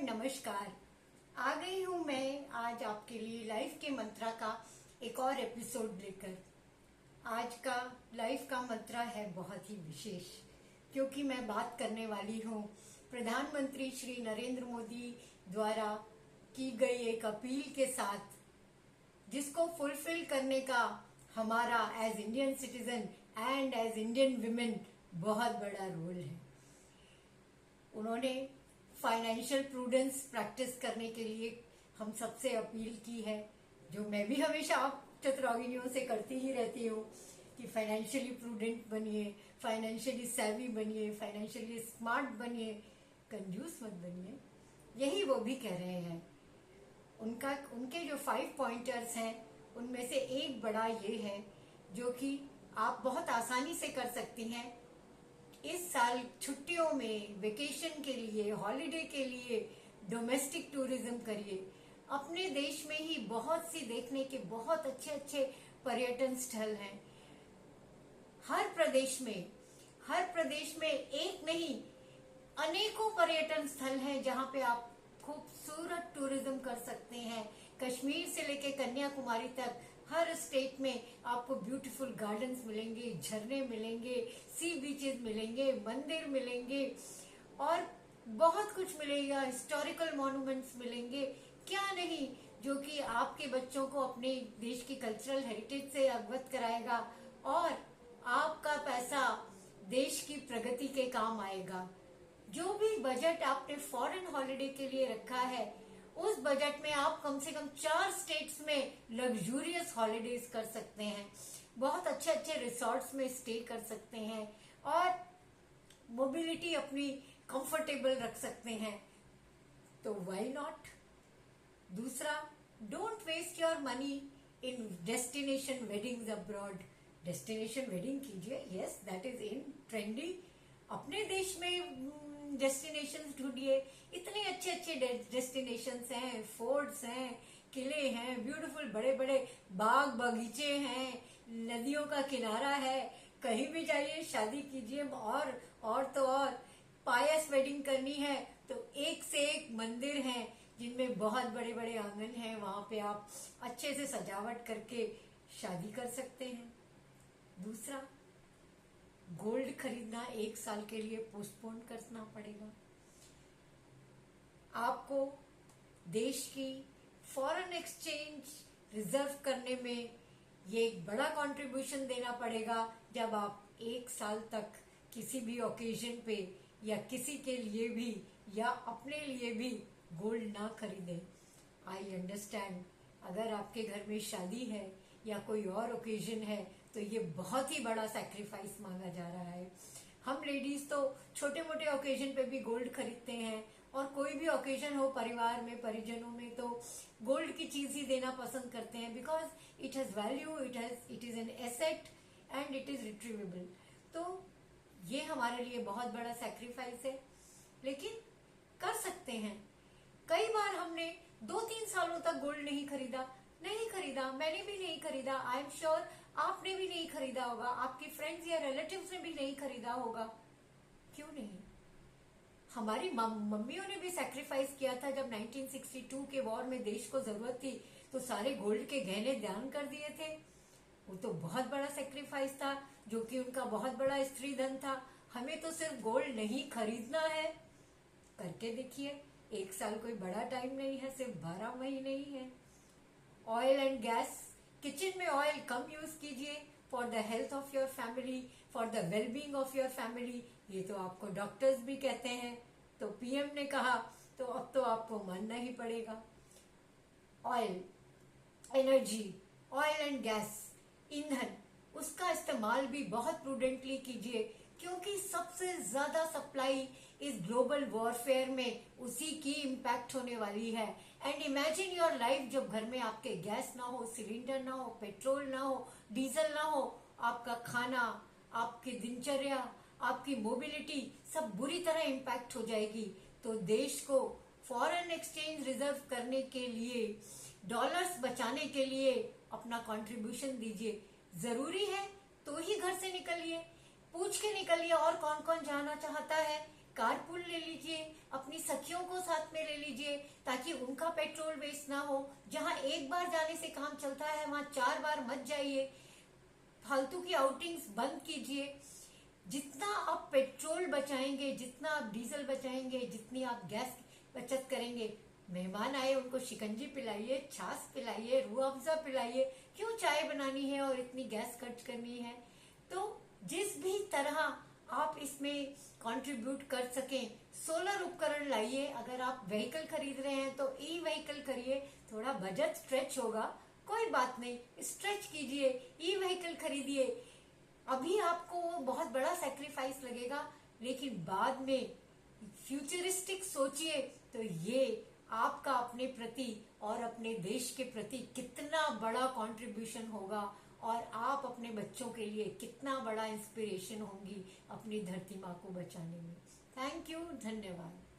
नमस्कार। आ गई हूँ मैं आज आपके लिए लाइफ के मंत्रा का एक और एपिसोड लेकर। आज का लाइफ का मंत्रा है बहुत ही विशेष, क्योंकि मैं बात करने वाली हूँ प्रधानमंत्री श्री नरेंद्र मोदी द्वारा की गई एक अपील के साथ, जिसको फुलफिल करने का हमारा as Indian citizen and as Indian women बहुत बड़ा रोल है। उन्होंने फाइनेंशियल प्रूडेंस प्रैक्टिस करने के लिए हम सबसे अपील की है, जो मैं भी हमेशा आप चतुरागिनियों से करती ही रहती हूँ कि फाइनेंशियली प्रूडेंट बनिए, फाइनेंशियली सेवी बनिए, फाइनेंशियली स्मार्ट बनिए, कंजूस मत बनिए। यही वो भी कह रहे हैं। उनके जो 5 पॉइंटर्स हैं, उनमें से एक बड़ा ये है जो कि आप बहुत आसानी से कर सकती हैं। इस साल छुट्टियों में वेकेशन के लिए, हॉलिडे के लिए डोमेस्टिक टूरिज्म करिए। अपने देश में ही बहुत सी देखने के बहुत अच्छे अच्छे पर्यटन स्थल हैं। हर प्रदेश में एक नहीं अनेकों पर्यटन स्थल हैं जहां पे आप खूबसूरत टूरिज्म कर सकते हैं। कश्मीर से लेके कन्याकुमारी तक हर स्टेट में आपको ब्यूटीफुल गार्डन्स मिलेंगे, झरने मिलेंगे, सी बीचेस मिलेंगे, मंदिर मिलेंगे और बहुत कुछ मिलेगा। हिस्टोरिकल मॉन्यूमेंट्स मिलेंगे, क्या नहीं, जो कि आपके बच्चों को अपने देश की कल्चरल हेरिटेज से अवगत कराएगा और आपका पैसा देश की प्रगति के काम आएगा। जो भी बजट आपने फॉरेन हॉलिडे के लिए रखा है, उस बजट में आप कम से कम 4 स्टेट्स में लग्जूरियस हॉलिडेज कर सकते हैं, बहुत अच्छे अच्छे रिसोर्ट्स में स्टे कर सकते हैं और मोबिलिटी अपनी कंफर्टेबल रख सकते हैं। तो व्हाई नॉट। दूसरा, don't waste your money in destination weddings abroad. Destination wedding कीजिए, yes that is in trendy. अपने देश में डेस्टिनेशंस ढूंढिए। इतने अच्छे अच्छे डेस्टिनेशंस हैं, फोर्ट्स हैं, किले हैं, ब्यूटीफुल बड़े बड़े बाग बगीचे हैं, नदियों का किनारा है। कहीं भी जाइए, शादी कीजिए और तो और पायस वेडिंग करनी है तो एक से एक मंदिर हैं जिनमें बहुत बड़े बड़े आंगन हैं। वहां पे आप अच्छे से सजावट करके शादी कर सकते हैं। दूसरा, गोल्ड खरीदना 1 साल के लिए पोस्टपोन करना पड़ेगा। आपको देश की फॉरेन एक्सचेंज रिजर्व करने में ये एक बड़ा कंट्रीब्यूशन देना पड़ेगा। जब आप 1 साल तक किसी भी ओकेजन पे या किसी के लिए भी या अपने लिए भी गोल्ड ना खरीदें। आई अंडरस्टैंड, अगर आपके घर में शादी है या कोई और ओकेजन है तो ये बहुत ही बड़ा सैक्रिफाइस मांगा जा रहा है। हम लेडीज तो छोटे मोटे ओकेजन पे भी गोल्ड खरीदते हैं और कोई भी ओकेजन हो परिवार में, परिजनों में, तो गोल्ड की चीज ही देना पसंद करते हैं, because it has value, it is an asset and it is retrievable. तो ये हमारे लिए बहुत बड़ा सैक्रिफाइस है, लेकिन कर सकते हैं। कई बार हमने 2-3 सालों तक गोल्ड नहीं खरीदा, मैंने भी नहीं खरीदा, आई एम श्योर आपने भी नहीं खरीदा होगा, आपके फ्रेंड्स या रिलेटिव्स ने भी नहीं खरीदा होगा। क्यों नहीं? हमारी मम्मियों ने भी सैक्रिफाइस किया था। जब 1962 के वॉर में देश को जरूरत थी तो सारे गोल्ड के गहने दान कर दिए थे। वो तो बहुत बड़ा सैक्रिफाइस था, जो कि उनका बहुत बड़ा स्त्री धन था। हमें तो सिर्फ गोल्ड नहीं खरीदना है, करके देखिए। 1 साल कोई बड़ा टाइम नहीं है, सिर्फ 12 महीने ही है। ऑयल एंड गैस, किचन में ऑयल कम यूज कीजिए for the health of your family, for the wellbeing of your family. ये तो आपको डॉक्टर्स भी कहते हैं, तो पीएम ने कहा तो अब तो आपको मानना ही पड़ेगा। Oil, energy, oil and gas, ईंधन, उसका इस्तेमाल भी बहुत प्रूडेंटली कीजिए, क्योंकि सबसे ज्यादा सप्लाई इस ग्लोबल वॉरफेयर में उसी की इम्पैक्ट होने वाली है। एंड इमेजिन योर लाइफ, जब घर में आपके गैस ना हो, सिलेंडर ना हो, पेट्रोल ना हो, डीजल ना हो, आपका खाना, आपकी दिनचर्या, आपकी मोबिलिटी सब बुरी तरह इम्पैक्ट हो जाएगी। तो देश को फॉरेन एक्सचेंज रिजर्व करने के लिए, डॉलर्स बचाने के लिए अपना कंट्रीब्यूशन दीजिए। जरूरी है तो ही घर से निकलिए, पूछ के निकलिए और कौन कौन जाना चाहता है। कारपूल ले लीजिए, अपनी सखियों को साथ में ले लीजिए ताकि उनका पेट्रोल वेस्ट ना हो। जहां एक बार जाने से काम चलता है वहां 4 बार मत जाइए। फालतू की आउटिंग्स बंद कीजिए। जितना आप पेट्रोल बचाएंगे, जितना आप डीजल बचाएंगे, जितनी आप गैस बचत करेंगे, मेहमान आए उनको शिकंजी पिलाइए, छाछ पिलाइए, रूह अफ़ज़ा पिलाइए। क्यों चाय बनानी है और इतनी गैस खर्च करनी है। तो जिस भी तरह आप इसमें कंट्रीब्यूट कर सकें, सोलर उपकरण लाइए। अगर आप व्हीकल खरीद रहे हैं तो ई व्हीकल करिए। थोड़ा बजट स्ट्रेच होगा, कोई बात नहीं, स्ट्रेच कीजिए, ई व्हीकल खरीदिए। अभी आपको वो बहुत बड़ा सेक्रीफाइस लगेगा, लेकिन बाद में फ्यूचरिस्टिक सोचिए तो ये आपका अपने प्रति और अपने देश के प्रति कितना बड़ा कंट्रीब्यूशन होगा, और आप अपने बच्चों के लिए कितना बड़ा इंस्पिरेशन होंगी अपनी धरती माँ को बचाने में। थैंक यू, धन्यवाद।